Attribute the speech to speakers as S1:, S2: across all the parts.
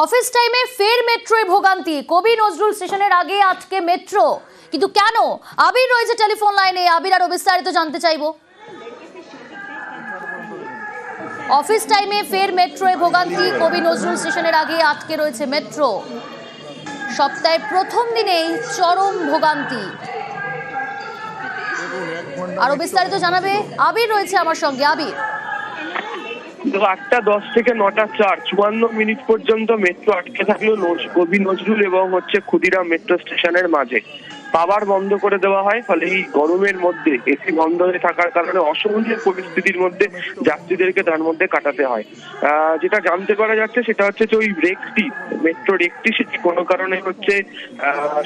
S1: Office টাইমে ফের মেট্রোয় ভোগান্তি। কবি নজরুল স্টেশনের আগে আটকে মেট্রো, কিন্তু কেন? আবির রয়েছে টেলিফোন লাইনে। আবির, আরো বিস্তারিত জানতে চাইবো। অফিস টাইমে ফের মেট্রোয় ভোগান্তি। কবি নজরুল স্টেশনের আগে আটকে রয়েছে মেট্রো। সপ্তাহের প্রথম দিনেই চরম ভোগান্তি। আরো বিস্তারিত জানাবে আবির, রয়েছে আমার সঙ্গে। আবির,
S2: 8টা 10 থেকে 9টা 4 54 মিনিট পর্যন্ত মেট্রো আটকে থাকলো কবি নজরুল এবং ক্ষুদিরাম মেট্রো স্টেশনের মাঝে। পাওয়ার বন্ধ করে দেওয়া হয়, ফলে এই গরমের মধ্যে এসি বন্ধ হয়ে থাকার কারণে অসহনীয় পরিস্থিতির মধ্যে যাত্রীদেরকে তার মধ্যে কাটাতে হয়। যেটা জানতে পারা যাচ্ছে সেটা হচ্ছে যে ওই রেকটি, মেট্রো রেকটি, সেটি কোনো কারণে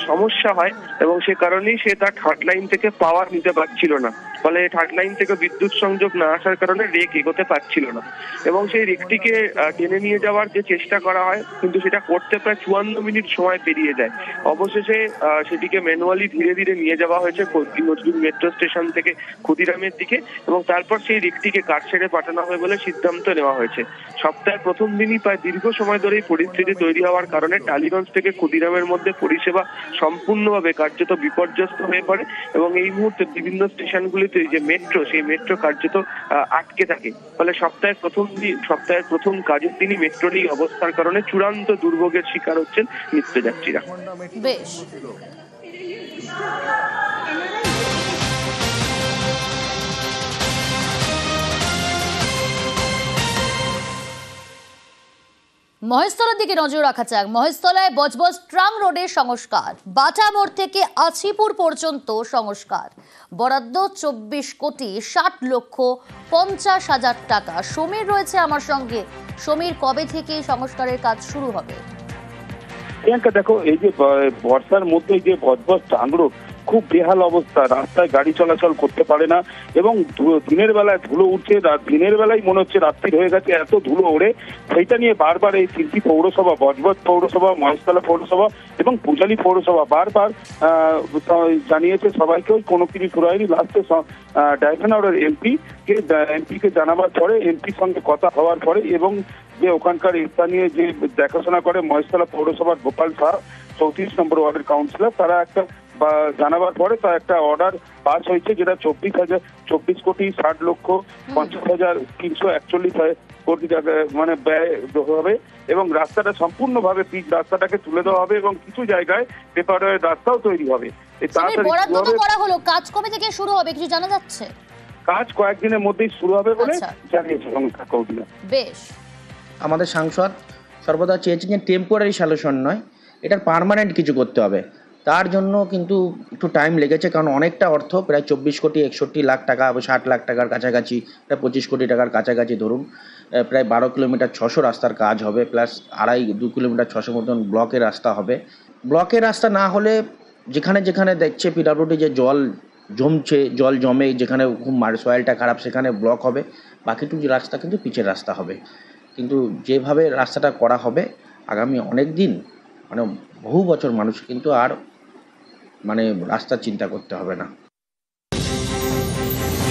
S2: সমস্যা হয় এবং সে কারণেই সে তার থার্ড লাইন থেকে পাওয়ার নিতে পারছিল না। ফলে থার্ড লাইন থেকে বিদ্যুৎ সংযোগ না আসার কারণে রেক এগোতে পারছিল না এবং সেই রেকটিকে টেনে নিয়ে যাওয়ার যে চেষ্টা করা হয়, কিন্তু সেটা করতে প্রায় 54 মিনিট সময় পেরিয়ে যায়। অবশেষে সেটিকে ম্যানুয়ালি ধীরে ধীরে নিয়ে যাওয়া হয়েছে নজরুল মেট্রো স্টেশন থেকে ক্ষুদিরামের দিকে এবং তারপর সেই রেকটিকে কাটছেড়ে পাঠানো হবে বলে সিদ্ধান্ত নেওয়া হয়েছে। সপ্তাহের প্রথম দিনই প্রায় দীর্ঘ সময় ধরে এই পরিস্থিতি তৈরি হওয়ার কারণে টালিগঞ্জ থেকে ক্ষুদিরামের মধ্যে পরিষেবা সম্পূর্ণভাবে কার্যত বিপর্যস্ত হয়ে পড়ে এবং এই মুহূর্তে বিভিন্ন স্টেশনগুলিতে যে মেট্রো, সেই মেট্রো কার্যত আটকে থাকে। ফলে সপ্তাহের প্রথম কাজের দিনই মেট্রোর এই অবস্থার কারণে চূড়ান্ত দুর্ভোগের শিকার হচ্ছেন নিত্যযাত্রীরা।
S1: বেশ, মহেশতলার দিকে নজর রাখা যাক। মহেশতলায় বজবজ ট্রাম রোডের সংস্কার, বাটা মোড় থেকে আছিপুর পর্যন্ত সংস্কার। বরাদ্দ 24,60,50,000 টাকা। সমীর রয়েছে আমার সঙ্গে। সমীর, কবে থেকে সংস্কারের কাজ শুরু হবে?
S3: প্রিয়াঙ্কা, দেখো, এই যে বর্ষার মধ্যে যে বজবজ ট্রাম রোড খুব বেহাল অবস্থা, রাস্তায় গাড়ি চলাচল করতে পারে না এবং দিনের বেলায় ধুলো উঠছে, দিনের বেলায় মনে হচ্ছে রাত্রি হয়ে গেছে, এত ধুলো ওড়ে। সেইটা নিয়ে বারবার এই তিনটি পৌরসভা, বজবজ পৌরসভা, মহেশতলা পৌরসভা এবং পূজালী পৌরসভা বারবার জানিয়েছে সবাইকে, কোনো কিছু শুরু হয়নি। লাস্টে ডায়ফানাউরের এমপিকে জানাবার পরে, এমপির সঙ্গে কথা হওয়ার পরে এবং যে ওখানকার স্থানীয় যে দেখাশোনা করে মহেশতলা পৌরসভার গোপাল শাহ, 34 নম্বর ওয়ার্ডের কাউন্সিলর, তারা একটা জানাবার পরে তা একটা অর্ডার পাস হয়েছে, যেটা 24,50,50,341 কোটি টাকা মানে ব্যয় হবে এবং রাস্তাটা সম্পূর্ণভাবে পিচ রাস্তাটাকে তুলে দেওয়া হবে এবং কিছু জায়গায় পেপারের রাস্তাও তৈরি হবে।
S1: কাজ কবে থেকে শুরু হবে কিছু জানা যাচ্ছে?
S3: কাজ কয়েকদিনের মধ্যেই শুরু হবে বলে জানিয়েছে সংস্থা কৌশিক।
S1: বেশ,
S4: আমাদের সাংসদ সর্বদা চেয়েছেন যে টেম্পোরারি সলিউশন নয়, এটার পার্মানেন্ট কিছু করতে হবে। তার জন্য কিন্তু একটু টাইম লেগেছে, কারণ অনেকটা অর্থ, প্রায় 24,61,00,000 টাকা, 60 লাখ টাকার কাছাকাছি, প্রায় 25 কোটি টাকার কাছাকাছি ধরুন। প্রায় 12 কিলোমিটার 600 রাস্তার কাজ হবে, প্লাস 2 কিলোমিটার 600 মতন ব্লকের রাস্তা হবে। ব্লকের রাস্তা না হলে যেখানে যেখানে দেখছে পিডব্লিউডি যে জল জমে, যেখানে খুব সয়েলটা খারাপ, সেখানে ব্লক হবে। বাকিটুকু রাস্তা কিন্তু পিচের রাস্তা হবে। কিন্তু যেভাবে রাস্তাটা করা হবে, আগামী অনেক দিন, মানে বহু বছর মানুষ কিন্তু আর রাস্তার চিন্তা করতে হবে না।